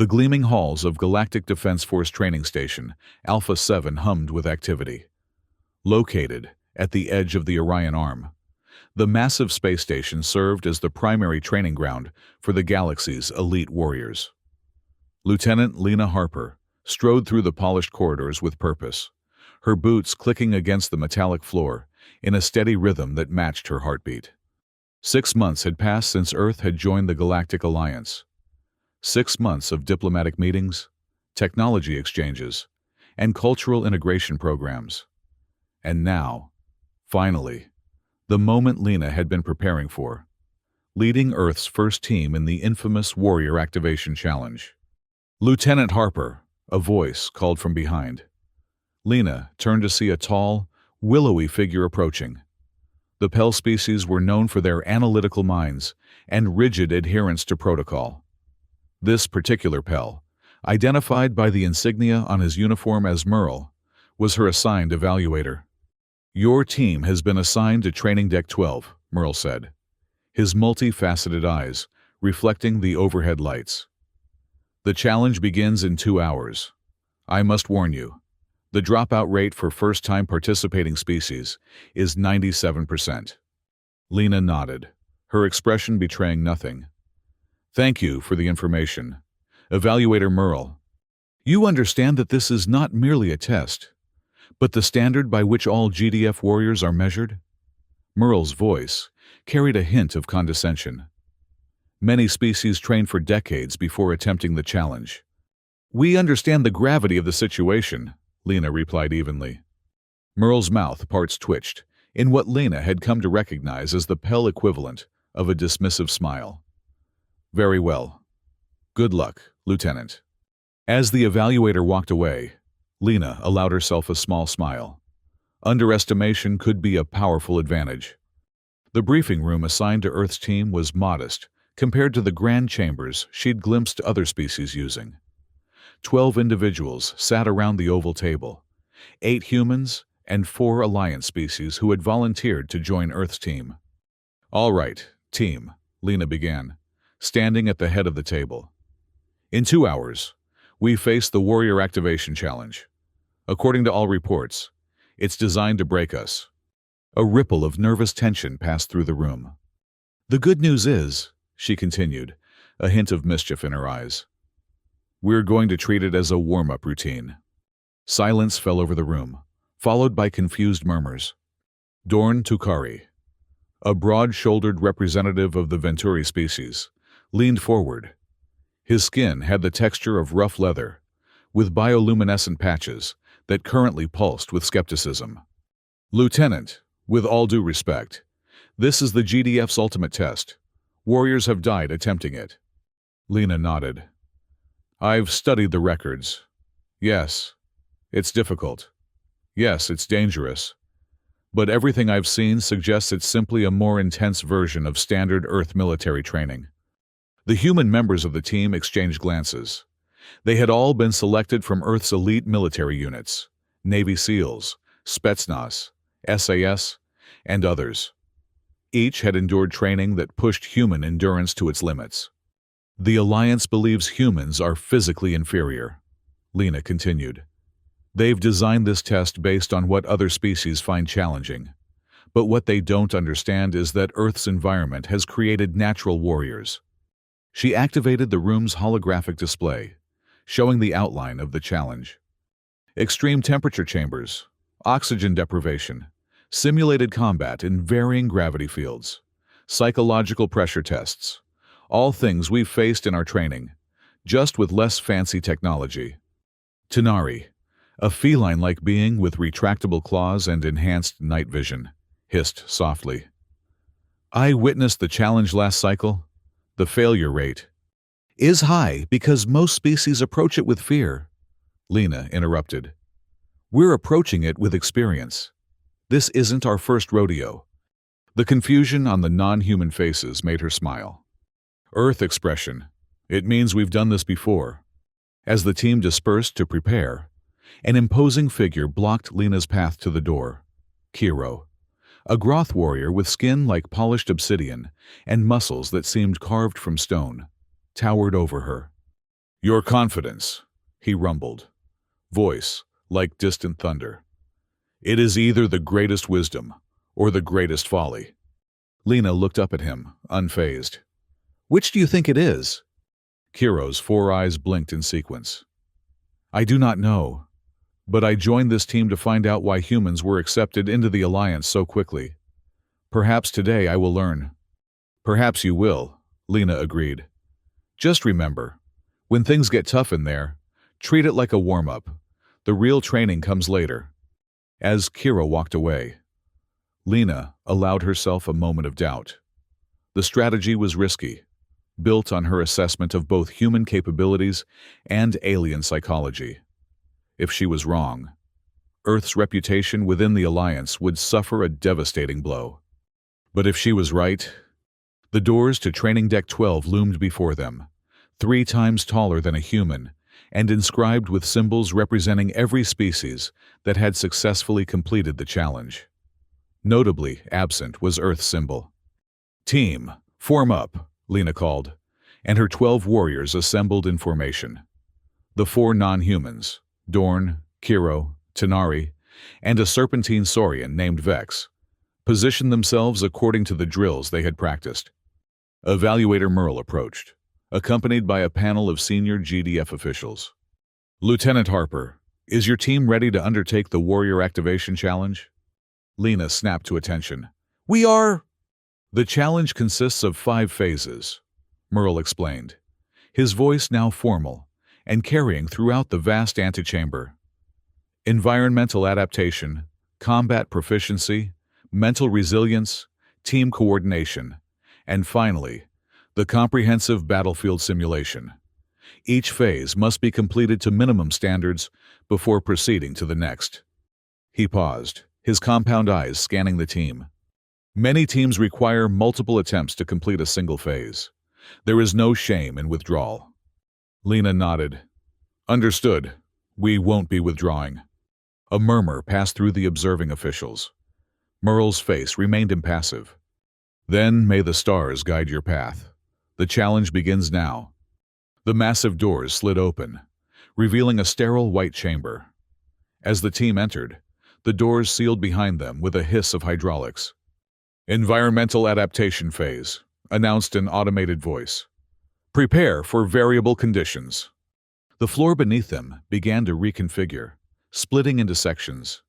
The gleaming halls of Galactic Defense Force Training Station, Alpha 7 hummed with activity. Located at the edge of the Orion Arm, the massive space station served as the primary training ground for the galaxy's elite warriors. Lieutenant Lena Harper strode through the polished corridors with purpose, her boots clicking against the metallic floor in a steady rhythm that matched her heartbeat. 6 months had passed since Earth had joined the Galactic Alliance. 6 months of diplomatic meetings, technology exchanges, and cultural integration programs. And now, finally, the moment Lena had been preparing for, leading Earth's first team in the infamous Warrior Activation Challenge. "Lieutenant Harper," a voice called from behind. Lena turned to see a tall, willowy figure approaching. The Pell species were known for their analytical minds and rigid adherence to protocol. This particular Pell, identified by the insignia on his uniform as Merle, was her assigned evaluator. "Your team has been assigned to Training Deck 12, Merle said, his multifaceted eyes reflecting the overhead lights. "The challenge begins in 2 hours. I must warn you, the dropout rate for first-time participating species is 97%. Lena nodded, her expression betraying nothing. "Thank you for the information, Evaluator Merle. You understand that this is not merely a test, but the standard by which all GDF warriors are measured?" Merle's voice carried a hint of condescension. "Many species train for decades before attempting the challenge." "We understand the gravity of the situation," Lena replied evenly. Merle's mouth parts twitched in what Lena had come to recognize as the Pell equivalent of a dismissive smile. "Very well. Good luck, Lieutenant." As the evaluator walked away, Lena allowed herself a small smile. Underestimation could be a powerful advantage. The briefing room assigned to Earth's team was modest compared to the grand chambers she'd glimpsed other species using. 12 individuals sat around the oval table, 8 humans and 4 Alliance species who had volunteered to join Earth's team. "All right, team," Lena began, standing at the head of the table. "In 2 hours, we face the Warrior Activation Challenge. According to all reports, it's designed to break us." A ripple of nervous tension passed through the room. "The good news is," she continued, a hint of mischief in her eyes, "we're going to treat it as a warm-up routine." Silence fell over the room, followed by confused murmurs. Dorn Tukari, a broad-shouldered representative of the Venturi species, leaned forward. His skin had the texture of rough leather, with bioluminescent patches that currently pulsed with skepticism. "Lieutenant, with all due respect, this is the GDF's ultimate test. Warriors have died attempting it." Lena nodded. "I've studied the records. Yes, it's difficult. Yes, it's dangerous. But everything I've seen suggests it's simply a more intense version of standard Earth military training." The human members of the team exchanged glances. They had all been selected from Earth's elite military units, Navy SEALs, Spetsnaz, SAS, and others. Each had endured training that pushed human endurance to its limits. "The Alliance believes humans are physically inferior," Lena continued. "They've designed this test based on what other species find challenging. But what they don't understand is that Earth's environment has created natural warriors." She activated the room's holographic display, showing the outline of the challenge. Extreme temperature chambers, oxygen deprivation, simulated combat in varying gravity fields, psychological pressure tests, all things we've faced in our training, just with less fancy technology. Tanari, a feline-like being with retractable claws and enhanced night vision, hissed softly. "I witnessed the challenge last cycle. The failure rate is high because most species approach it with fear," Lena interrupted. "We're approaching it with experience. This isn't our first rodeo." The confusion on the non-human faces made her smile. "Earth expression. It means we've done this before." As the team dispersed to prepare, an imposing figure blocked Lena's path to the door. Kiro, a Groth warrior with skin like polished obsidian and muscles that seemed carved from stone, towered over her. Your confidence, he rumbled, voice like distant thunder. It is either the greatest wisdom or the greatest folly. Lena looked up at him, unfazed. Which do you think it is? Kiro's 4 eyes blinked in sequence. I do not know, but I joined this team to find out why humans were accepted into the Alliance so quickly. Perhaps today I will learn. Perhaps you will, Lena agreed. Just remember, when things get tough in there, treat it like a warm-up. The real training comes later. As Kiro walked away, Lena allowed herself a moment of doubt. The strategy was risky, built on her assessment of both human capabilities and alien psychology. If she was wrong, Earth's reputation within the Alliance would suffer a devastating blow. But if she was right, the doors to Training Deck 12 loomed before them, 3 times taller than a human, and inscribed with symbols representing every species that had successfully completed the challenge. Notably absent was Earth's symbol. Team, form up, Lena called, and her 12 warriors assembled in formation. The 4 non-humans, Dorn, Kiro, Tanari, and a serpentine saurian named Vex, positioned themselves according to the drills they had practiced. Evaluator Merle approached, accompanied by a panel of senior GDF officials. Lieutenant Harper, is your team ready to undertake the Warrior Activation Challenge? Lena snapped to attention. We are! The challenge consists of 5 phases, Merle explained, his voice now formal and carrying throughout the vast antechamber. Environmental adaptation, combat proficiency, mental resilience, team coordination, and finally, the comprehensive battlefield simulation. Each phase must be completed to minimum standards before proceeding to the next. He paused, his compound eyes scanning the team. Many teams require multiple attempts to complete a single phase. There is no shame in withdrawal. Lena nodded. Understood. We won't be withdrawing. A murmur passed through the observing officials. Merle's face remained impassive. Then may the stars guide your path. The challenge begins now. The massive doors slid open, revealing a sterile white chamber. As the team entered, the doors sealed behind them with a hiss of hydraulics. Environmental adaptation phase, announced an automated voice. Prepare for variable conditions. The floor beneath them began to reconfigure, splitting into sections.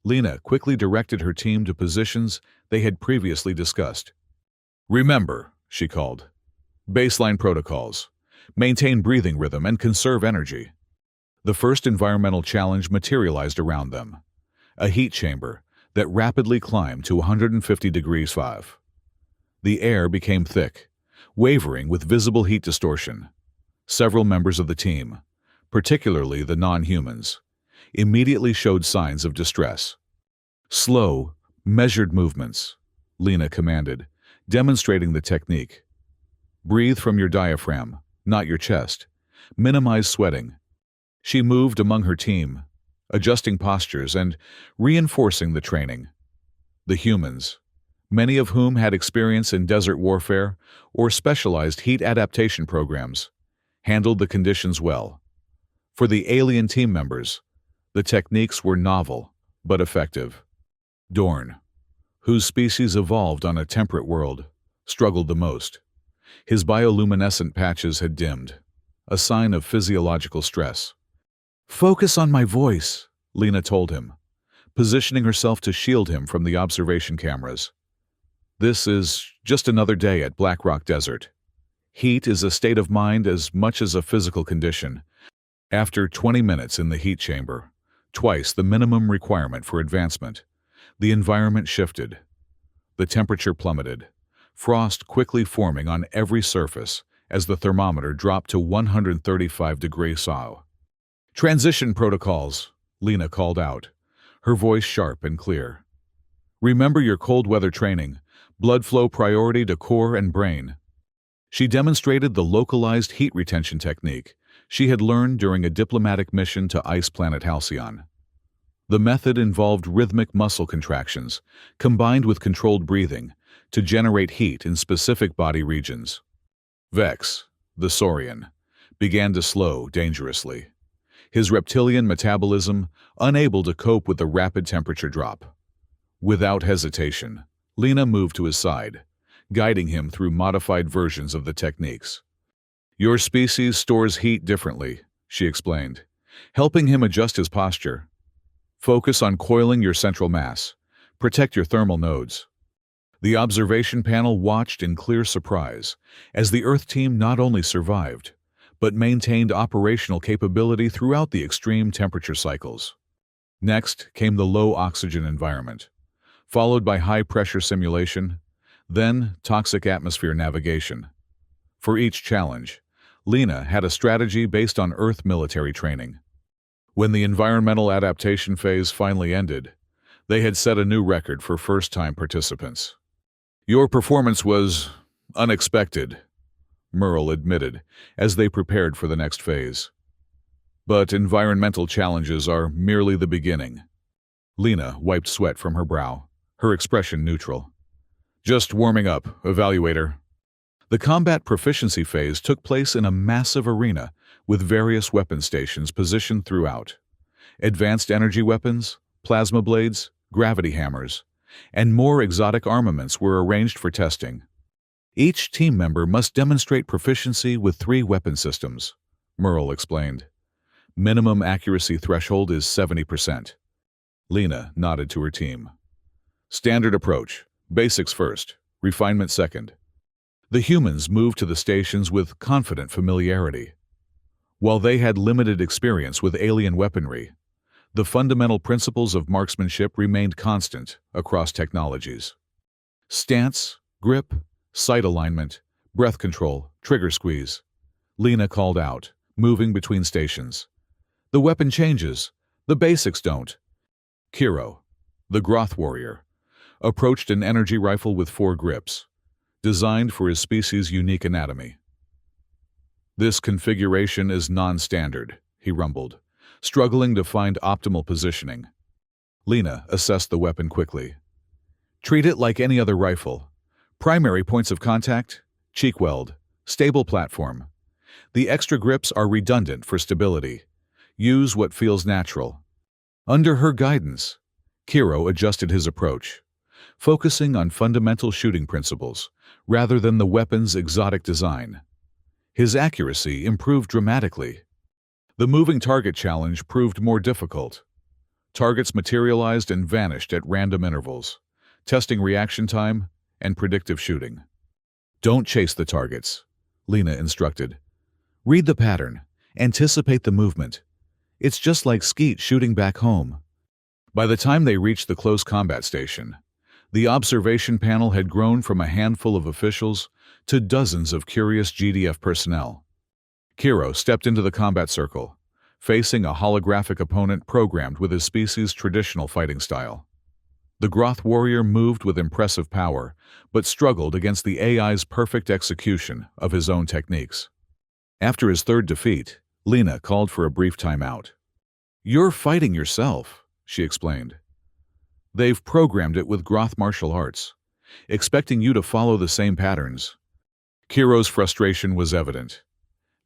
Lena quickly directed her team to positions they had previously discussed. Remember, she called, baseline protocols. Maintain breathing rhythm and conserve energy. The first environmental challenge materialized around them, a heat chamber that rapidly climbed to 150 degrees Fahrenheit. The air became thick, wavering with visible heat distortion. Several members of the team, particularly the non-humans, immediately showed signs of distress. Slow, measured movements, Lena commanded, demonstrating the technique. Breathe from your diaphragm, not your chest. Minimize sweating. She moved among her team, adjusting postures and reinforcing the training. The humans, many of whom had experience in desert warfare or specialized heat adaptation programs, handled the conditions well. For the alien team members, the techniques were novel but effective. Dorn, whose species evolved on a temperate world, struggled the most. His bioluminescent patches had dimmed, a sign of physiological stress. Focus on my voice, Lena told him, positioning herself to shield him from the observation cameras. This is just another day at Black Rock Desert. Heat is a state of mind as much as a physical condition. After 20 minutes in the heat chamber, twice the minimum requirement for advancement, the environment shifted. The temperature plummeted, frost quickly forming on every surface as the thermometer dropped to 135 degrees Celsius. Transition protocols, Lena called out, her voice sharp and clear. Remember your cold weather training, blood flow priority to core and brain. She demonstrated the localized heat retention technique she had learned during a diplomatic mission to ice planet Halcyon. The method involved rhythmic muscle contractions, combined with controlled breathing, to generate heat in specific body regions. Vex, the saurian, began to slow dangerously, his reptilian metabolism unable to cope with the rapid temperature drop. Without hesitation, Lena moved to his side, guiding him through modified versions of the techniques. "Your species stores heat differently," she explained, helping him adjust his posture. "Focus on coiling your central mass. Protect your thermal nodes." The observation panel watched in clear surprise as the Earth team not only survived, but maintained operational capability throughout the extreme temperature cycles. Next came the low oxygen environment, followed by high-pressure simulation, then toxic atmosphere navigation. For each challenge, Lena had a strategy based on Earth military training. When the environmental adaptation phase finally ended, they had set a new record for first-time participants. "Your performance was unexpected," Merle admitted as they prepared for the next phase. "But environmental challenges are merely the beginning." Lena wiped sweat from her brow, her expression neutral. "Just warming up, evaluator." The combat proficiency phase took place in a massive arena with various weapon stations positioned throughout. Advanced energy weapons, plasma blades, gravity hammers, and more exotic armaments were arranged for testing. Each team member must demonstrate proficiency with 3 weapon systems, Merle explained. Minimum accuracy threshold is 70%. Lena nodded to her team. "Standard approach. Basics first, refinement second." The humans moved to the stations with confident familiarity. While they had limited experience with alien weaponry, the fundamental principles of marksmanship remained constant across technologies. Stance, grip, sight alignment, breath control, trigger squeeze. Lena called out, moving between stations. "The weapon changes. The basics don't." Kiro, the Groth warrior, approached an energy rifle with 4 grips, designed for his species' unique anatomy. "This configuration is non-standard," he rumbled, struggling to find optimal positioning. Lena assessed the weapon quickly. "Treat it like any other rifle. Primary points of contact, cheek weld, stable platform. The extra grips are redundant for stability. Use what feels natural." Under her guidance, Kiro adjusted his approach, focusing on fundamental shooting principles rather than the weapon's exotic design. His accuracy improved dramatically. The moving target challenge proved more difficult. Targets materialized and vanished at random intervals, testing reaction time and predictive shooting. "Don't chase the targets," Lena instructed. "Read the pattern, anticipate the movement. It's just like skeet shooting back home." By the time they reached the close combat station, the observation panel had grown from a handful of officials to dozens of curious GDF personnel. Kiro stepped into the combat circle, facing a holographic opponent programmed with his species' traditional fighting style. The Groth warrior moved with impressive power, but struggled against the AI's perfect execution of his own techniques. After his third defeat, Lena called for a brief timeout. "You're fighting yourself," she explained. "They've programmed it with Groth martial arts, expecting you to follow the same patterns." Kiro's frustration was evident.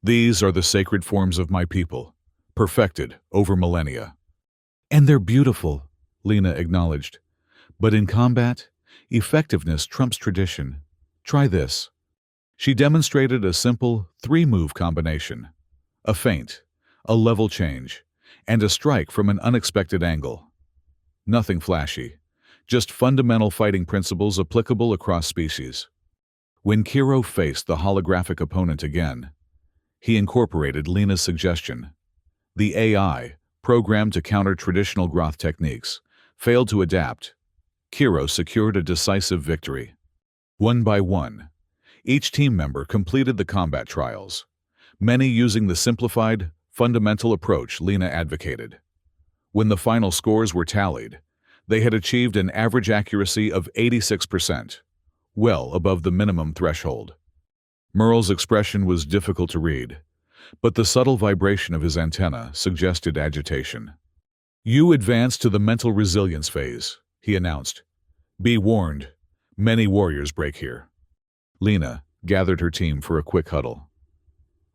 "These are the sacred forms of my people, perfected over millennia." "And they're beautiful," Lena acknowledged. "But in combat, effectiveness trumps tradition. Try this." She demonstrated a simple 3-move combination: a feint, a level change, and a strike from an unexpected angle. Nothing flashy, just fundamental fighting principles applicable across species. When Kiro faced the holographic opponent again, he incorporated Lena's suggestion. The AI, programmed to counter traditional Groth techniques, failed to adapt. Kiro secured a decisive victory. One by one, each team member completed the combat trials, many using the simplified, fundamental approach Lena advocated. When the final scores were tallied, they had achieved an average accuracy of 86%, well above the minimum threshold. Merle's expression was difficult to read, but the subtle vibration of his antenna suggested agitation. "You advance to the mental resilience phase," he announced. "Be warned, many warriors break here." Lena gathered her team for a quick huddle.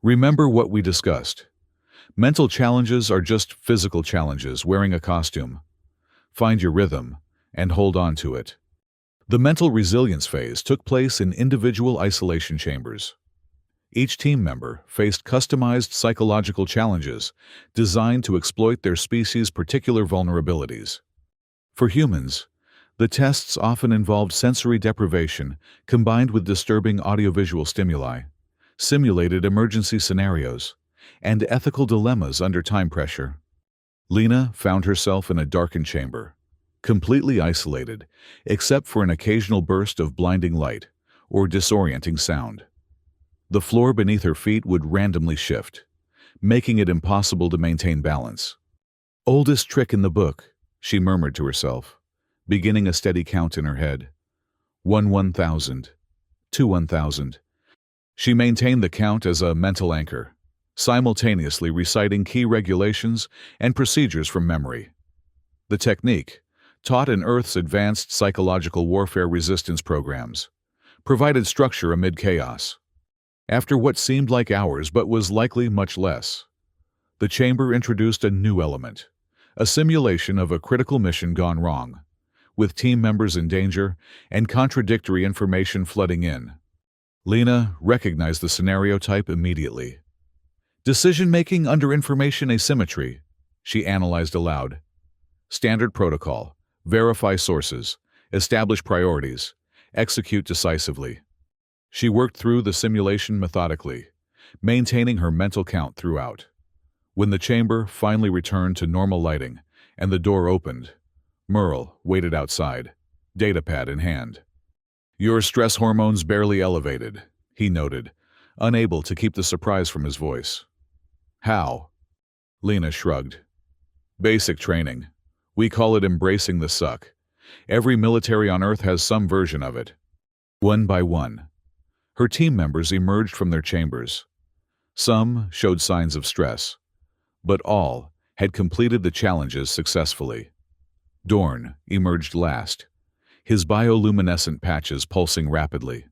Remember what we discussed. Mental challenges are just physical challenges wearing a costume. Find your rhythm and hold on to it. The mental resilience phase took place in individual isolation chambers. Each team member faced customized psychological challenges designed to exploit their species' particular vulnerabilities. For humans, the tests often involved sensory deprivation combined with disturbing audiovisual stimuli, simulated emergency scenarios, and ethical dilemmas under time pressure. Lena found herself in a darkened chamber, completely isolated, except for an occasional burst of blinding light or disorienting sound. The floor beneath her feet would randomly shift, making it impossible to maintain balance. "Oldest trick in the book," she murmured to herself, beginning a steady count in her head. 1,000, 2,000. She maintained the count as a mental anchor, simultaneously reciting key regulations and procedures from memory. The technique, taught in Earth's advanced psychological warfare resistance programs, provided structure amid chaos. After what seemed like hours but was likely much less, the chamber introduced a new element, a simulation of a critical mission gone wrong, with team members in danger and contradictory information flooding in. Lena recognized the scenario type immediately. Decision-making under information asymmetry, she analyzed aloud. Standard protocol, verify sources, establish priorities, execute decisively. She worked through the simulation methodically, maintaining her mental count throughout. When the chamber finally returned to normal lighting and the door opened, Merle waited outside, datapad in hand. "Your stress hormones barely elevated," he noted, unable to keep the surprise from his voice. "How?" Lena shrugged. "Basic training. We call it embracing the suck. Every military on Earth has some version of it." One by one, her team members emerged from their chambers. Some showed signs of stress, but all had completed the challenges successfully. Dorn emerged last, his bioluminescent patches pulsing rapidly.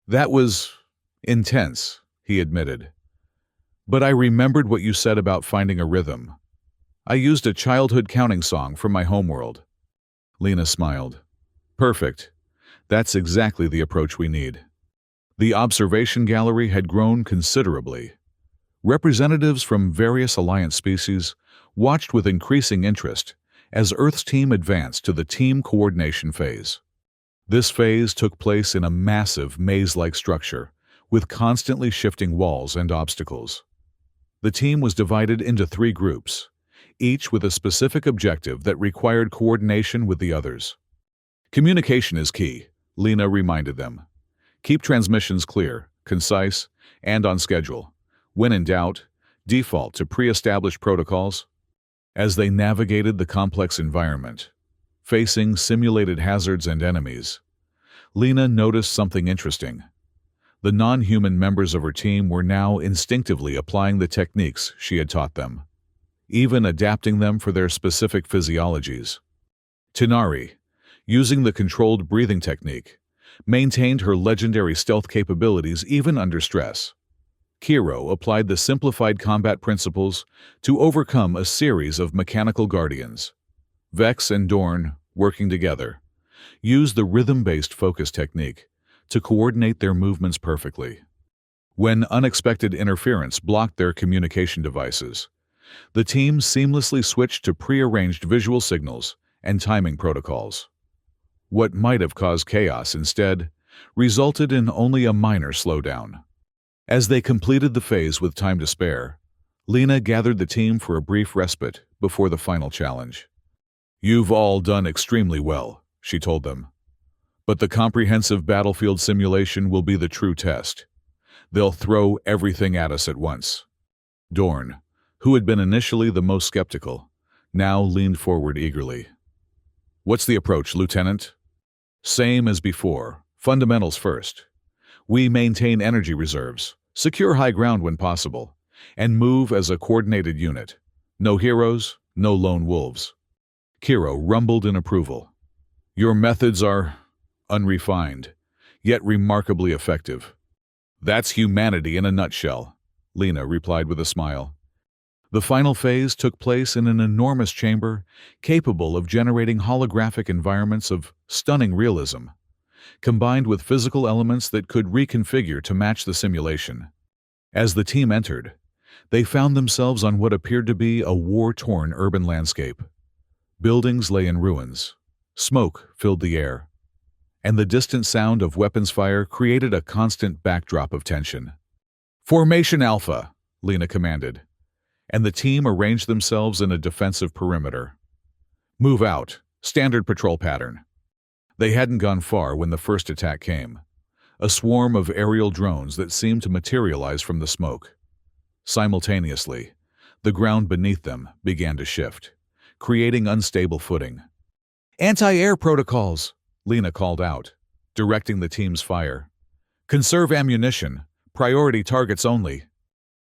"That was intense," he admitted. "But I remembered what you said about finding a rhythm. I used a childhood counting song from my homeworld." Lena smiled. "Perfect. That's exactly the approach we need." The observation gallery had grown considerably. Representatives from various Alliance species watched with increasing interest as Earth's team advanced to the team coordination phase. This phase took place in a massive maze-like structure with constantly shifting walls and obstacles. The team was divided into 3 groups, each with a specific objective that required coordination with the others. "Communication is key," Lena reminded them. "Keep transmissions clear, concise, and on schedule. When in doubt, default to pre-established protocols." As they navigated the complex environment, facing simulated hazards and enemies, Lena noticed something interesting. The non-human members of her team were now instinctively applying the techniques she had taught them, even adapting them for their specific physiologies. Tinari, using the controlled breathing technique, maintained her legendary stealth capabilities even under stress. Kiro applied the simplified combat principles to overcome a series of mechanical guardians. Vex and Dorn, working together, used the rhythm-based focus technique to coordinate their movements perfectly. When unexpected interference blocked their communication devices, the team seamlessly switched to pre-arranged visual signals and timing protocols. What might have caused chaos instead resulted in only a minor slowdown. As they completed the phase with time to spare, Lena gathered the team for a brief respite before the final challenge. "You've all done extremely well," she told them. "But the comprehensive battlefield simulation will be the true test. They'll throw everything at us at once." Dorn, who had been initially the most skeptical, now leaned forward eagerly. "What's the approach, Lieutenant?" "Same as before. Fundamentals first. We maintain energy reserves, secure high ground when possible, and move as a coordinated unit. No heroes, no lone wolves." Kiro rumbled in approval. "Your methods are unrefined, yet remarkably effective." "That's humanity in a nutshell," Lena replied with a smile. The final phase took place in an enormous chamber capable of generating holographic environments of stunning realism, combined with physical elements that could reconfigure to match the simulation. As the team entered, they found themselves on what appeared to be a war-torn urban landscape. Buildings lay in ruins, smoke filled the air, and the distant sound of weapons fire created a constant backdrop of tension. "Formation Alpha," Lena commanded, and the team arranged themselves in a defensive perimeter. "Move out, standard patrol pattern." They hadn't gone far when the first attack came, a swarm of aerial drones that seemed to materialize from the smoke. Simultaneously, the ground beneath them began to shift, creating unstable footing. "Anti-air protocols," Lena called out, directing the team's fire. "Conserve ammunition, priority targets only."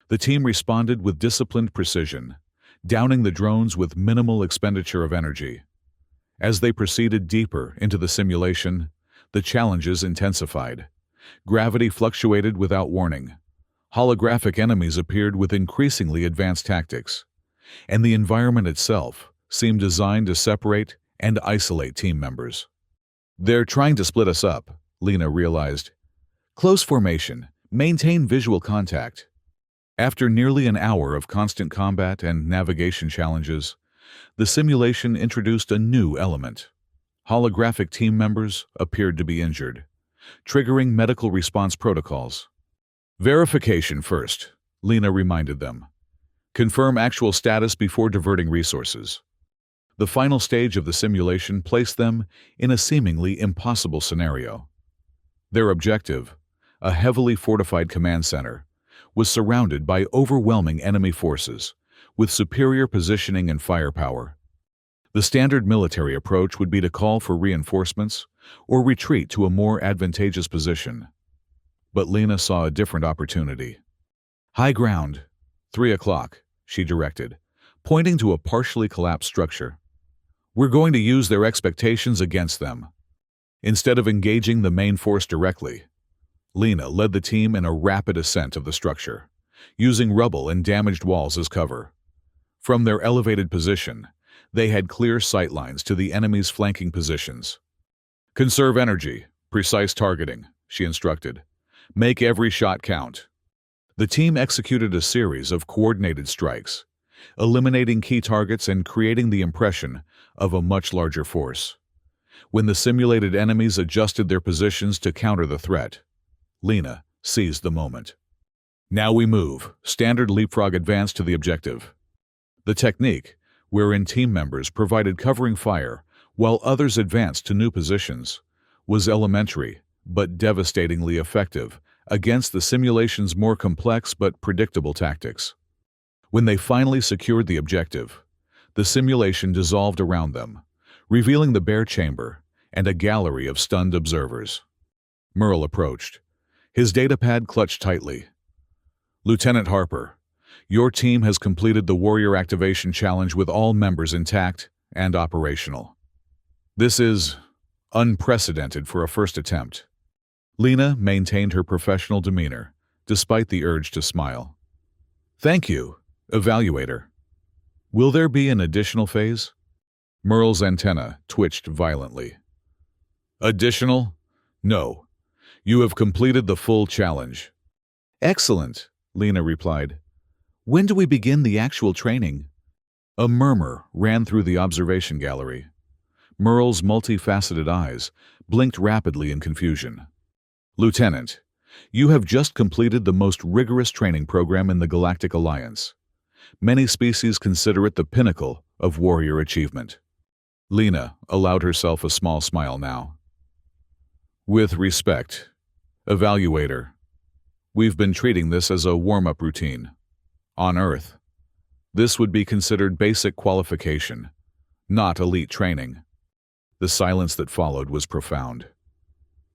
The team responded with disciplined precision, downing the drones with minimal expenditure of energy. As they proceeded deeper into the simulation, the challenges intensified. Gravity fluctuated without warning. Holographic enemies appeared with increasingly advanced tactics, and the environment itself seemed designed to separate and isolate team members. "They're trying to split us up," Lena realized. "Close formation, maintain visual contact." After nearly an hour of constant combat and navigation challenges, the simulation introduced a new element. Holographic team members appeared to be injured, triggering medical response protocols. "Verification first," Lena reminded them. "Confirm actual status before diverting resources." The final stage of the simulation placed them in a seemingly impossible scenario. Their objective, a heavily fortified command center, was surrounded by overwhelming enemy forces, with superior positioning and firepower. The standard military approach would be to call for reinforcements or retreat to a more advantageous position. But Lena saw a different opportunity. "High ground, 3 o'clock, she directed, pointing to a partially collapsed structure. "We're going to use their expectations against them." Instead of engaging the main force directly, Lena led the team in a rapid ascent of the structure, using rubble and damaged walls as cover. From their elevated position, they had clear sight lines to the enemy's flanking positions. "Conserve energy, precise targeting," she instructed. "Make every shot count." The team executed a series of coordinated strikes, eliminating key targets and creating the impression of a much larger force. When the simulated enemies adjusted their positions to counter the threat, Lena seized the moment. "Now we move, standard leapfrog advance to the objective." The technique, wherein team members provided covering fire while others advanced to new positions, was elementary but devastatingly effective against the simulation's more complex but predictable tactics. When they finally secured the objective, the simulation dissolved around them, revealing the bare chamber and a gallery of stunned observers. Merle approached, his datapad clutched tightly. "Lieutenant Harper, your team has completed the Warrior Activation Challenge with all members intact and operational. This is unprecedented for a first attempt." Lena maintained her professional demeanor, despite the urge to smile. "Thank you, Evaluator. Will there be an additional phase?" Merle's antenna twitched violently. "Additional? No. You have completed the full challenge." "Excellent," Lena replied. "When do we begin the actual training?" A murmur ran through the observation gallery. Merle's multifaceted eyes blinked rapidly in confusion. "Lieutenant, you have just completed the most rigorous training program in the Galactic Alliance. Many species consider it the pinnacle of warrior achievement." Lena allowed herself a small smile now. "With respect, Evaluator, we've been treating this as a warm-up routine. On Earth, this would be considered basic qualification, not elite training." The silence that followed was profound.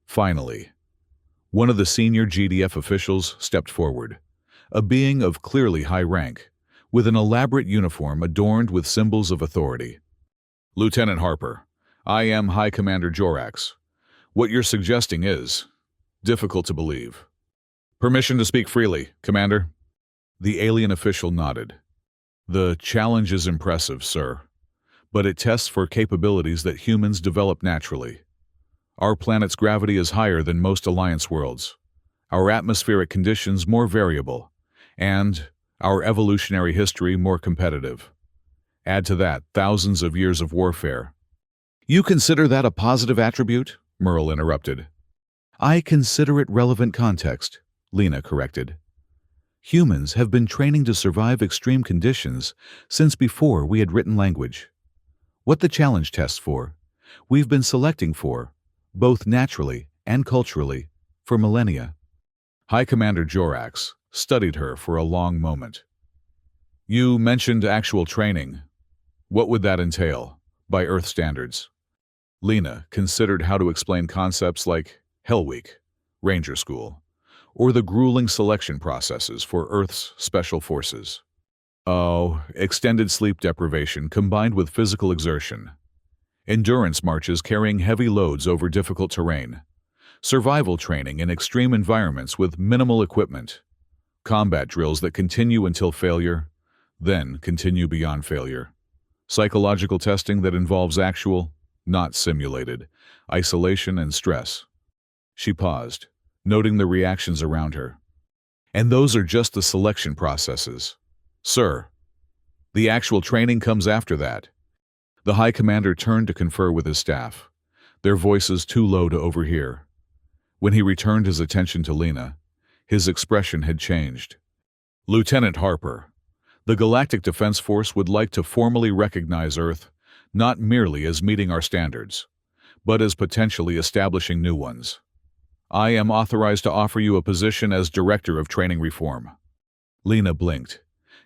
Finally, one of the senior GDF officials stepped forward, a being of clearly high rank, with an elaborate uniform adorned with symbols of authority. "Lieutenant Harper, I am High Commander Jorax. What you're suggesting is difficult to believe." "Permission to speak freely, Commander." The alien official nodded. The challenge is impressive, sir, but it tests for capabilities that humans develop naturally. Our planet's gravity is higher than most Alliance worlds, our atmospheric conditions more variable, and our evolutionary history more competitive. Add to that thousands of years of warfare. You consider that a positive attribute? Merle interrupted. I consider it relevant context, Lena corrected. Humans have been training to survive extreme conditions since before we had written language. What the challenge tests for, we've been selecting for, both naturally and culturally, for millennia. High Commander Jorax studied her for a long moment. You mentioned actual training. What would that entail, by Earth standards? Lena considered how to explain concepts like Hell Week, Ranger School, or the grueling selection processes for Earth's special forces. Oh, extended sleep deprivation combined with physical exertion. Endurance marches carrying heavy loads over difficult terrain. Survival training in extreme environments with minimal equipment. Combat drills that continue until failure, then continue beyond failure. Psychological testing that involves actual, not simulated, isolation and stress. She paused, noting the reactions around her. And those are just the selection processes. Sir, the actual training comes after that. The High Commander turned to confer with his staff, their voices too low to overhear. When he returned his attention to Lena, his expression had changed. Lieutenant Harper, the Galactic Defense Force would like to formally recognize Earth not merely as meeting our standards, but as potentially establishing new ones. I am authorized to offer you a position as Director of Training Reform. Lena blinked,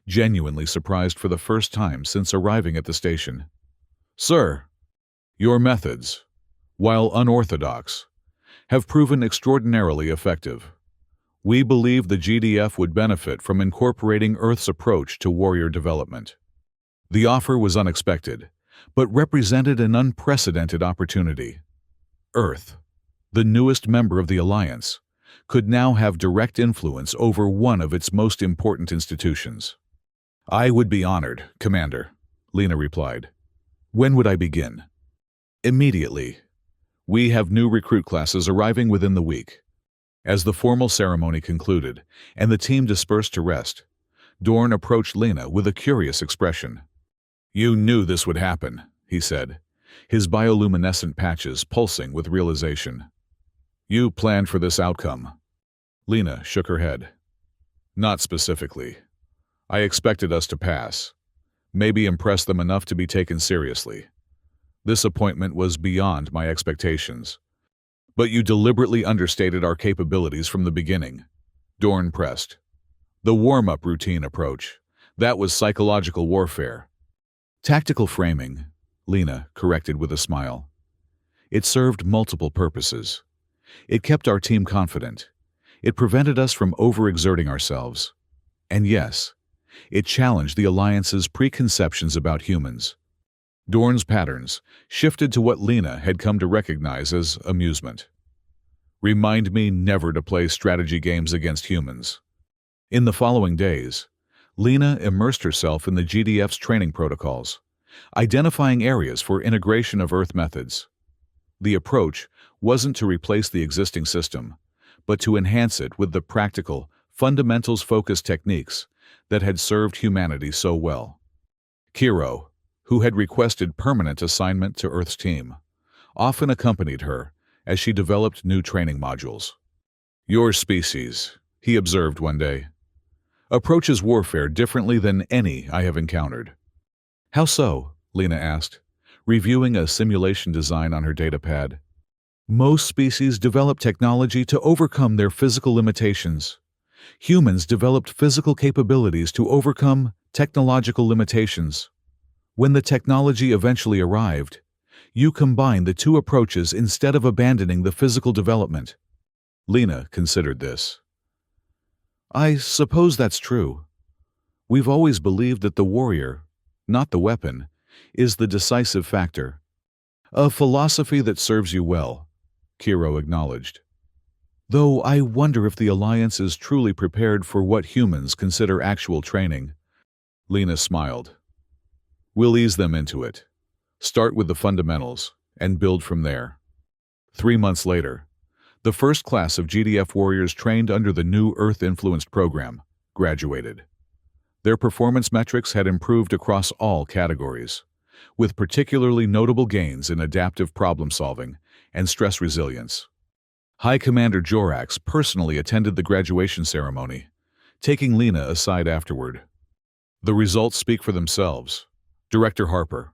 genuinely surprised for the first time since arriving at the station. Sir, your methods, while unorthodox, have proven extraordinarily effective. We believe the GDF would benefit from incorporating Earth's approach to warrior development. The offer was unexpected, but represented an unprecedented opportunity. Earth, the newest member of the Alliance, could now have direct influence over one of its most important institutions. I would be honored, Commander, Lena replied. When would I begin? Immediately. We have new recruit classes arriving within the week. As the formal ceremony concluded and the team dispersed to rest, Dorn approached Lena with a curious expression. You knew this would happen, he said, his bioluminescent patches pulsing with realization. You planned for this outcome. Lena shook her head. Not specifically. I expected us to pass, maybe impress them enough to be taken seriously. This appointment was beyond my expectations. But you deliberately understated our capabilities from the beginning, Dorn pressed. The warm-up routine approach, that was psychological warfare. Tactical framing, Lena corrected with a smile. It served multiple purposes. It kept our team confident. It prevented us from overexerting ourselves. And yes, it challenged the Alliance's preconceptions about humans. Dorn's patterns shifted to what Lena had come to recognize as amusement. Remind me never to play strategy games against humans. In the following days, Lena immersed herself in the GDF's training protocols, identifying areas for integration of Earth methods. The approach wasn't to replace the existing system, but to enhance it with the practical, fundamentals-focused techniques that had served humanity so well. Kiro, who had requested permanent assignment to Earth's team, often accompanied her as she developed new training modules. Your species, he observed one day, approaches warfare differently than any I have encountered. How so? Lena asked, reviewing a simulation design on her datapad. Most species develop technology to overcome their physical limitations. Humans developed physical capabilities to overcome technological limitations. When the technology eventually arrived, you combined the two approaches instead of abandoning the physical development. Lena considered this. I suppose that's true. We've always believed that the warrior, not the weapon, is the decisive factor. A philosophy that serves you well, Kiro acknowledged. Though I wonder if the Alliance is truly prepared for what humans consider actual training. Lena smiled. We'll ease them into it. Start with the fundamentals and build from there. 3 months later, the first class of GDF warriors trained under the new Earth-influenced program graduated. Their performance metrics had improved across all categories, with particularly notable gains in adaptive problem-solving and stress resilience. High Commander Jorax personally attended the graduation ceremony, taking Lena aside afterward. The results speak for themselves. Director Harper,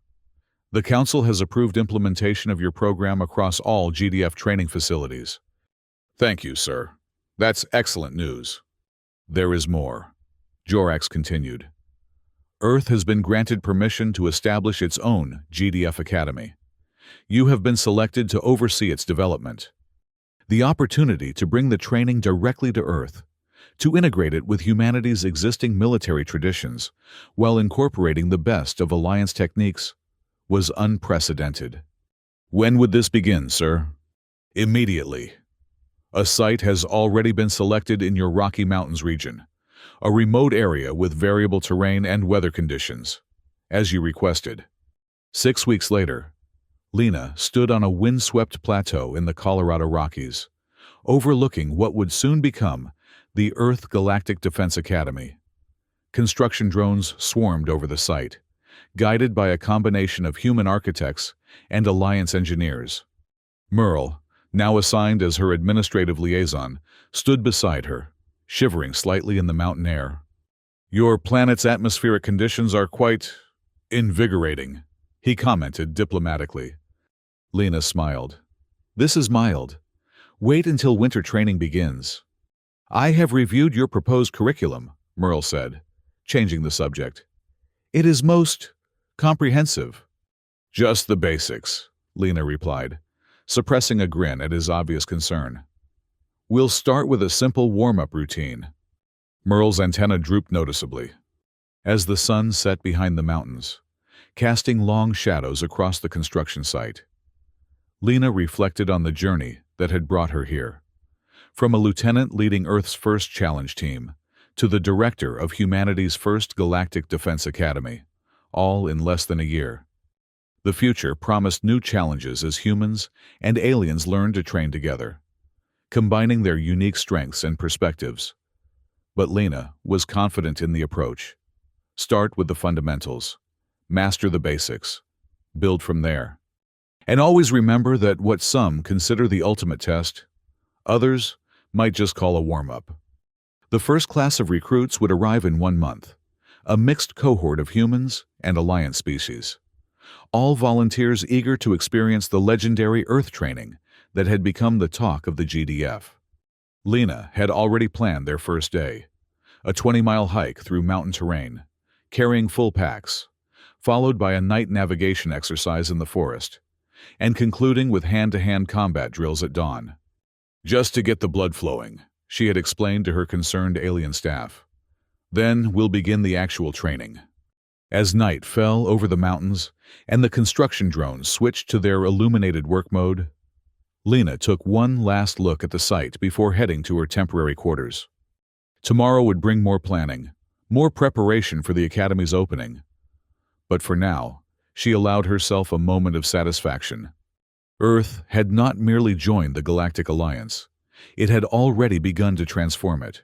the Council has approved implementation of your program across all GDF training facilities. Thank you, sir. That's excellent news. There is more. Jorax continued. Earth has been granted permission to establish its own GDF Academy. You have been selected to oversee its development. The opportunity to bring the training directly to Earth, to integrate it with humanity's existing military traditions, while incorporating the best of Alliance techniques, was unprecedented. When would this begin, sir? Immediately. A site has already been selected in your Rocky Mountains region, a remote area with variable terrain and weather conditions, as you requested. 6 weeks later, Lena stood on a windswept plateau in the Colorado Rockies, overlooking what would soon become the Earth Galactic Defense Academy. Construction drones swarmed over the site, guided by a combination of human architects and Alliance engineers. Merle, now assigned as her administrative liaison, stood beside her, shivering slightly in the mountain air. Your planet's atmospheric conditions are quite invigorating, he commented diplomatically. Lena smiled. This is mild. Wait until winter training begins. I have reviewed your proposed curriculum, Merle said, changing the subject. It is most comprehensive. Just the basics, Lena replied, suppressing a grin at his obvious concern. We'll start with a simple warm-up routine. Merle's antenna drooped noticeably. As the sun set behind the mountains, casting long shadows across the construction site, Lena reflected on the journey that had brought her here. From a lieutenant leading Earth's first challenge team to the director of humanity's first Galactic Defense Academy, all in less than a year. The future promised new challenges as humans and aliens learned to train together, combining their unique strengths and perspectives. But Lena was confident in the approach. Start with the fundamentals, master the basics, build from there. And always remember that what some consider the ultimate test, others might just call a warm-up. The first class of recruits would arrive in 1 month, a mixed cohort of humans and Alliance species. All volunteers eager to experience the legendary Earth training that had become the talk of the GDF. Lena had already planned their first day, a 20-mile hike through mountain terrain, carrying full packs, followed by a night navigation exercise in the forest, and concluding with hand-to-hand combat drills at dawn. Just to get the blood flowing, she had explained to her concerned alien staff. Then we'll begin the actual training. As night fell over the mountains and the construction drones switched to their illuminated work mode, Lena took one last look at the site before heading to her temporary quarters. Tomorrow would bring more planning, more preparation for the Academy's opening. But for now, she allowed herself a moment of satisfaction. Earth had not merely joined the Galactic Alliance, it had already begun to transform it.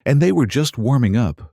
And they were just warming up.